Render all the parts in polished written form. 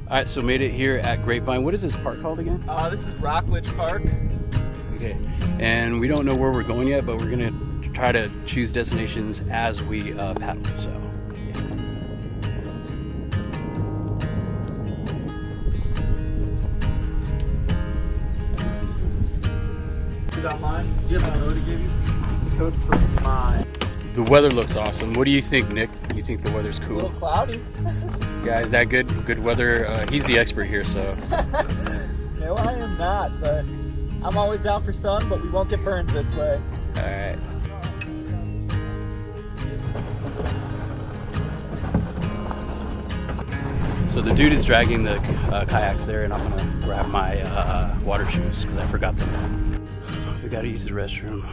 All right, so made it here at Grapevine. What is this park called again? This is Rockledge Park. Okay, and we don't know where we're going yet, but we're gonna try to choose destinations as we paddle. So, yeah. Is that mine? Do you have my code to give you? The code for mine. The weather looks awesome. What do you think, Nick? You think the weather's cool? A little cloudy. Yeah, is that good? Good weather? He's the expert here, so. No, I am not, but I'm always down for sun, but we won't get burned this way. All right. So the dude is dragging the kayaks there, and I'm gonna grab my water shoes because I forgot them. We gotta use the restroom.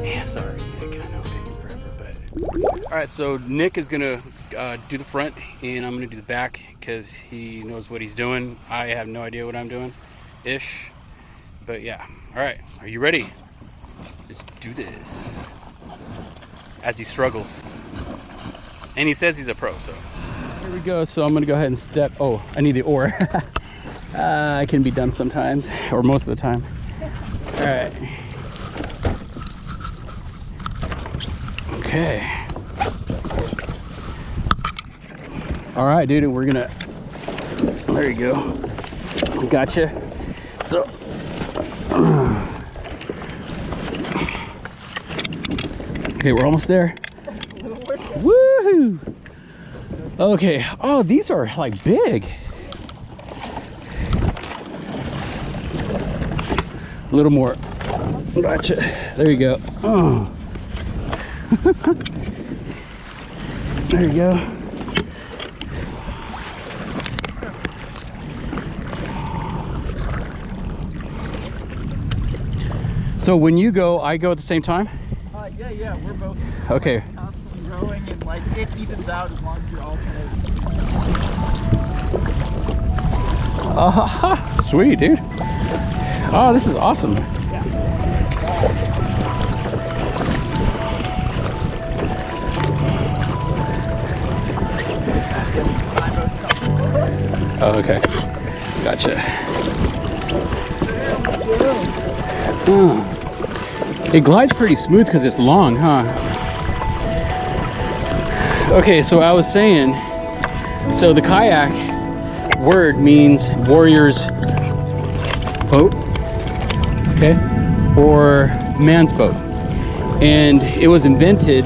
Yeah, sorry, Nick. I know, taking forever, but. All right, so Nick is gonna do the front, and I'm gonna do the back because he knows what he's doing. I have no idea what I'm doing, ish. But yeah. All right, are you ready? Let's do this. As he struggles, and he says he's a pro, so. Here we go. So I'm gonna go ahead and step. Oh, I need the oar. I can be dumb sometimes, or most of the time. All right. Okay. All right, dude. We're gonna. There you go. Gotcha. So. Okay, we're almost there. Woohoo! Okay. Oh, these are like big. A little more. Gotcha. There you go. Oh. There you go. So when you go, I go at the same time? Yeah, we're both okay. Constantly rowing, and like it evens out as long as you're alternating. Sweet, dude. Oh, this is awesome. Oh, okay. Gotcha. It glides pretty smooth because it's long, huh? Okay, so I was saying, so the kayak word means warrior's boat, okay, or man's boat. And it was invented,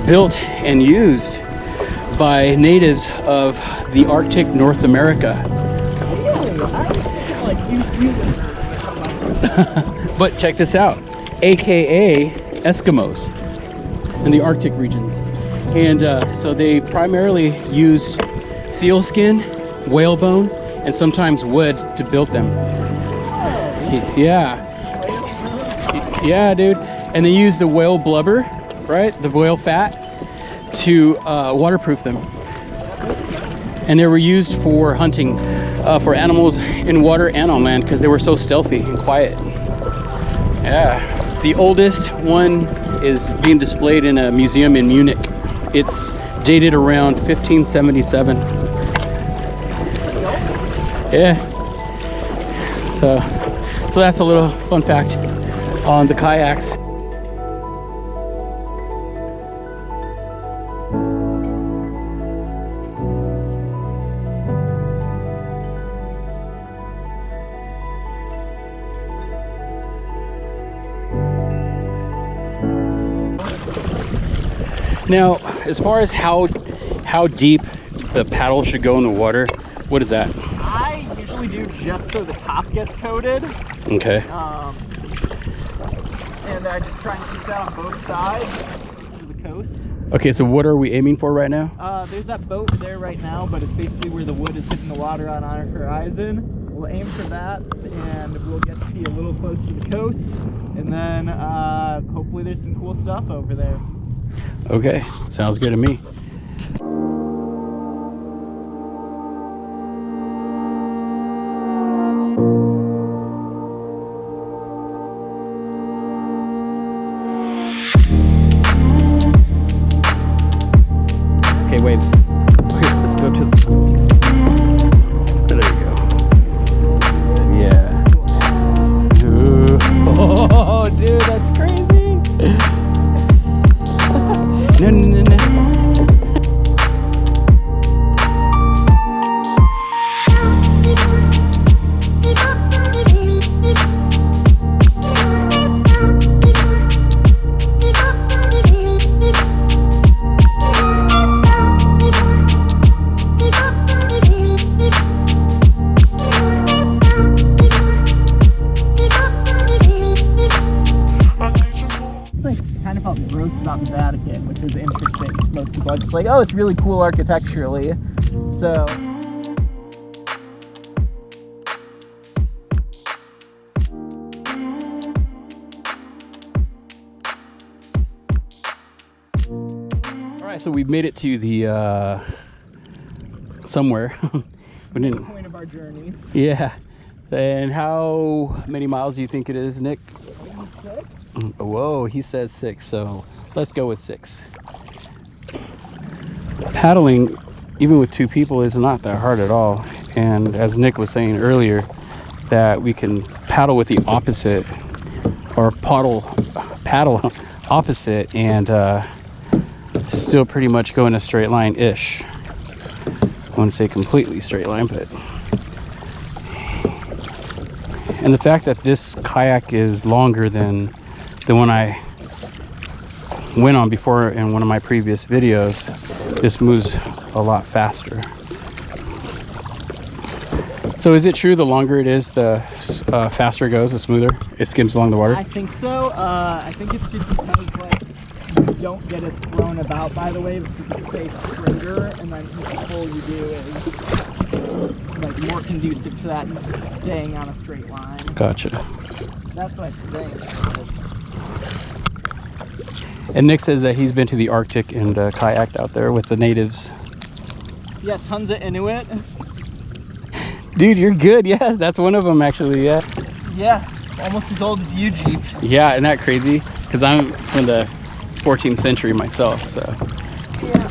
built, and used by natives of the Arctic North America. But check this out, AKA Eskimos in the Arctic regions. And so they primarily used seal skin, whalebone, and sometimes wood to build them. Yeah. Yeah, dude. And they used the whale blubber, right? The whale fat to waterproof them. And they were used for hunting for animals in water and on land because they were so stealthy and quiet. Yeah. The oldest one is being displayed in a museum in Munich. It's dated around 1577. Yeah. So that's a little fun fact on the kayaks. Now, as far as how deep the paddle should go in the water, what is that? I usually do just so the top gets coated. Okay. And I just try and keep that on both sides to the coast. Okay, so what are we aiming for right now? There's that boat there right now, but it's basically where the wood is hitting the water on our horizon. We'll aim for that, and we'll get to be a little closer to the coast. And then hopefully there's some cool stuff over there. Okay, sounds good to me. Okay, wait. Okay, let's go to just like, oh, it's really cool architecturally. So so we've made it to the somewhere. We didn't. The point of our journey. Yeah. And how many miles do you think it is, Nick? 6? Whoa, he says 6, so let's go with 6. Paddling, even with 2 people, is not that hard at all. And as Nick was saying earlier, that we can paddle with the opposite, or paddle opposite, and still pretty much go in a straight line-ish. I wouldn't say completely straight line, but... And the fact that this kayak is longer than the one I went on before in one of my previous videos, this moves a lot faster. So is it true the longer it is, the faster it goes, the smoother it skims along the water? I think so. I think it's just because, like, you don't get it thrown about by the waves, so you stay straighter, and then each pull you do is like more conducive to that staying on a straight line. Gotcha. That's what I think. And Nick says that he's been to the Arctic and kayaked out there with the natives. Yeah, tons of Inuit. Dude, you're good. Yes, that's one of them actually. Yeah. Yeah, almost as old as you, Jeep. Yeah, isn't that crazy? Because I'm from the 14th century myself, so. Yeah.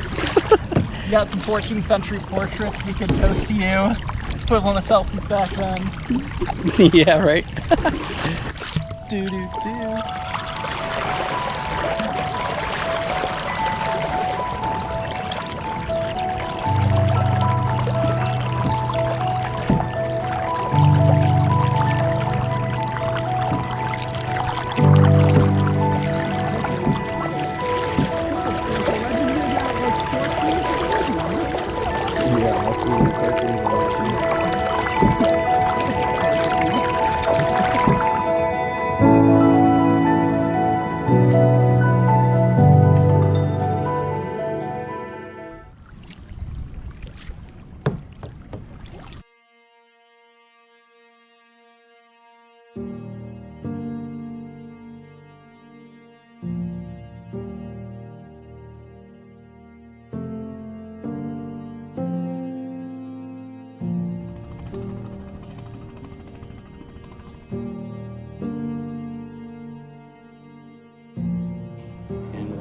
You got some 14th century portraits we could post to you. Equivalent of selfies back then. Yeah, right.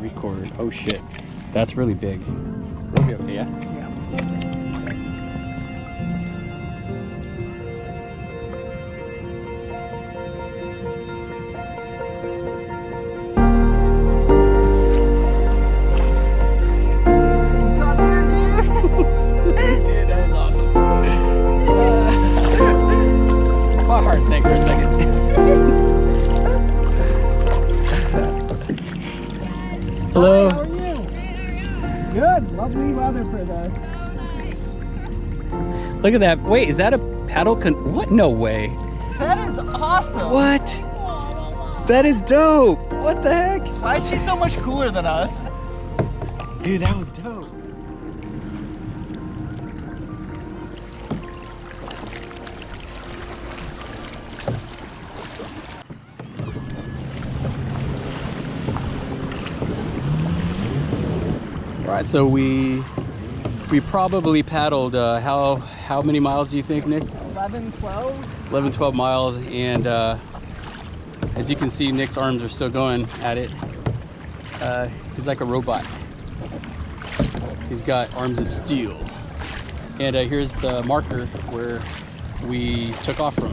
Record. Oh shit, that's really big. We'll be okay, yeah? Dude, that was awesome. My heart sank for a second. Hello. Hi, how are you? Good. Lovely weather for this. Look at that. Wait, is that a paddle what? No way. That is awesome. What? That is dope. What the heck? Why is she so much cooler than us? Dude, that was dope. Alright, so we probably paddled how many miles do you think, Nick? 11, 12? 11, 12 miles, and as you can see, Nick's arms are still going at it. He's like a robot. He's got arms of steel. And here's the marker where we took off from.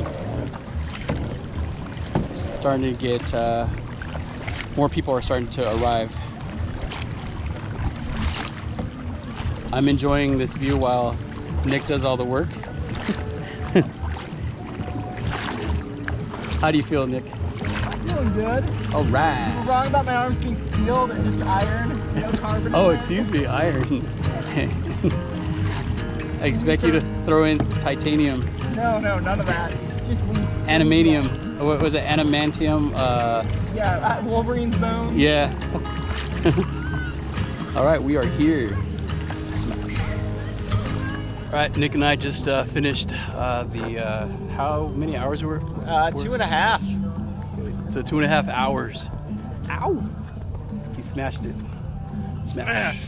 Starting to get, more people are starting to arrive. I'm enjoying this view while Nick does all the work. How do you feel, Nick? Feeling good. All right. You were wrong about my arms being steel. They're just iron. No carbon. Oh, excuse me, iron. I expect you to throw in titanium. No, none of that. Just Animanium. What was it? Adamantium? yeah, Wolverine's bone. Yeah. All right, we are here. All right, Nick and I just finished the, how many hours were? 2.5. So 2.5 hours. Ow! He smashed it. Smash.